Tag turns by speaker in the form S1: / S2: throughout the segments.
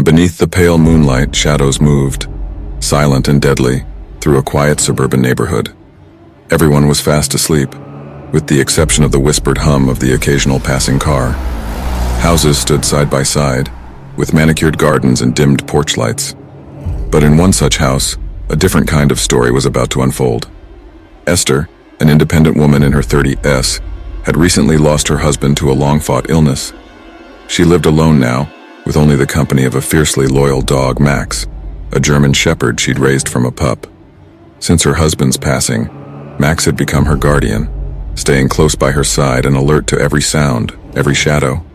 S1: Beneath the pale moonlight, shadows moved, silent and deadly, through a quiet suburban neighborhood. Everyone was fast asleep, with the exception of the whispered hum of the occasional passing car. Houses stood side by side, with manicured gardens and dimmed porch lights. But in one such house, a different kind of story was about to unfold. Esther, an independent woman in her 30s, had recently lost her husband to a long-fought illness. She lived alone now, with only the company of a fiercely loyal dog, Max, a German shepherd she'd raised from a pup. Since her husband's passing, Max had become her guardian, staying close by her side and alert to every sound, every shadow.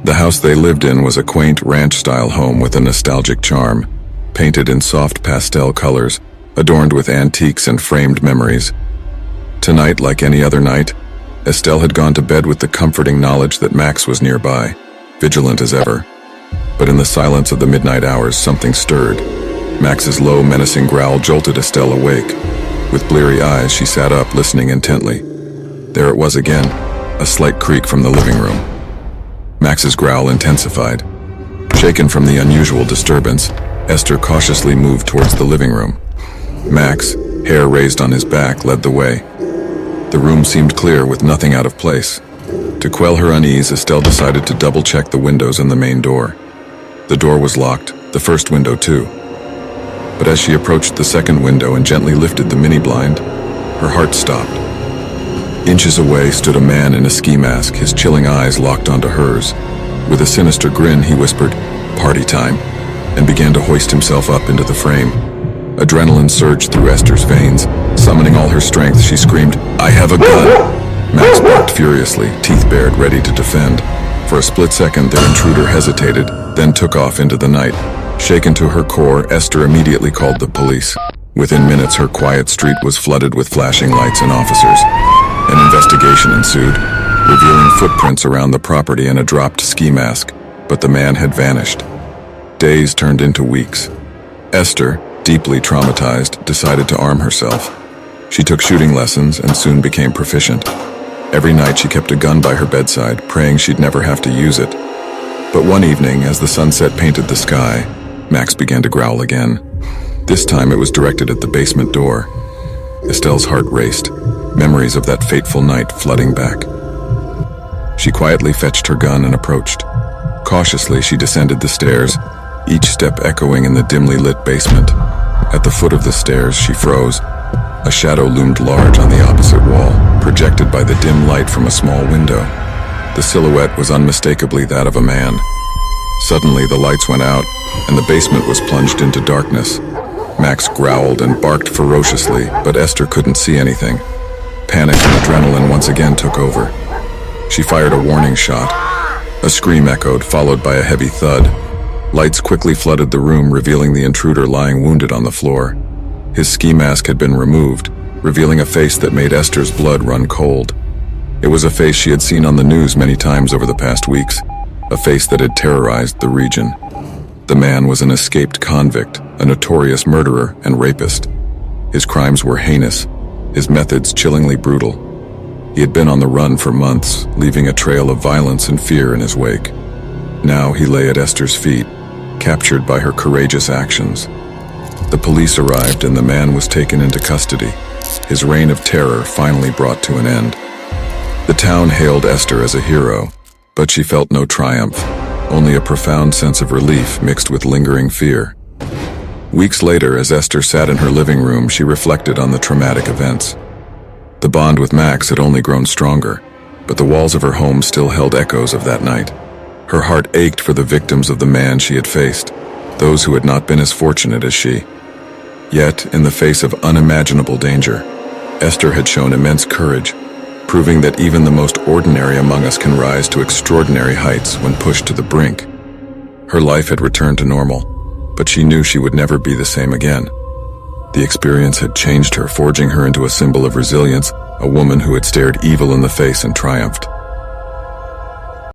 S1: The house they lived in was a quaint ranch-style home with a nostalgic charm, painted in soft pastel colors, adorned with antiques and framed memories. Tonight, like any other night, Estelle had gone to bed with the comforting knowledge that Max was nearby, vigilant as ever. But in the silence of the midnight hours, something stirred. Max's low, menacing growl jolted Estelle awake. With bleary eyes, she sat up, listening intently. There it was again, a slight creak from the living room. Max's growl intensified. Shaken from the unusual disturbance, Esther cautiously moved towards the living room. Max, hair raised on his back, led the way. The room seemed clear, with nothing out of place. To quell her unease, Estelle decided to double-check the windows and the main door. The door was locked, the first window too. But as she approached the second window and gently lifted the mini-blind, her heart stopped. Inches away stood a man in a ski mask, his chilling eyes locked onto hers. With a sinister grin, he whispered, "Party time," and began to hoist himself up into the frame. Adrenaline surged through Esther's veins. Summoning all her strength, she screamed, "I have a gun!" Max barked furiously, teeth bared, ready to defend. For a split second, their intruder hesitated, then took off into the night. Shaken to her core, Esther immediately called the police. Within minutes, her quiet street was flooded with flashing lights and officers. An investigation ensued, revealing footprints around the property and a dropped ski mask, but the man had vanished. Days turned into weeks. Esther, deeply traumatized, decided to arm herself. She took shooting lessons and soon became proficient. Every night she kept a gun by her bedside, praying she'd never have to use it. But one evening, as the sunset painted the sky, Max began to growl again. This time it was directed at the basement door. Estelle's heart raced, memories of that fateful night flooding back. She quietly fetched her gun and approached. Cautiously, she descended the stairs, each step echoing in the dimly lit basement. At the foot of the stairs, she froze. A shadow loomed large on the opposite wall, projected by the dim light from a small window. The silhouette was unmistakably that of a man. Suddenly, the lights went out, and the basement was plunged into darkness. Max growled and barked ferociously, but Esther couldn't see anything. Panic and adrenaline once again took over. She fired a warning shot. A scream echoed, followed by a heavy thud. Lights quickly flooded the room, revealing the intruder lying wounded on the floor. His ski mask had been removed, revealing a face that made Esther's blood run cold. It was a face she had seen on the news many times over the past weeks, a face that had terrorized the region. The man was an escaped convict, a notorious murderer and rapist. His crimes were heinous, his methods chillingly brutal. He had been on the run for months, leaving a trail of violence and fear in his wake. Now he lay at Esther's feet, captured by her courageous actions. The police arrived and the man was taken into custody, his reign of terror finally brought to an end. The town hailed Esther as a hero, but she felt no triumph, only a profound sense of relief mixed with lingering fear. Weeks later, as Esther sat in her living room, she reflected on the traumatic events. The bond with Max had only grown stronger, but the walls of her home still held echoes of that night. Her heart ached for the victims of the man she had faced, those who had not been as fortunate as she. Yet, in the face of unimaginable danger, Esther had shown immense courage, proving that even the most ordinary among us can rise to extraordinary heights when pushed to the brink. Her life had returned to normal, but she knew she would never be the same again. The experience had changed her, forging her into a symbol of resilience, a woman who had stared evil in the face and triumphed.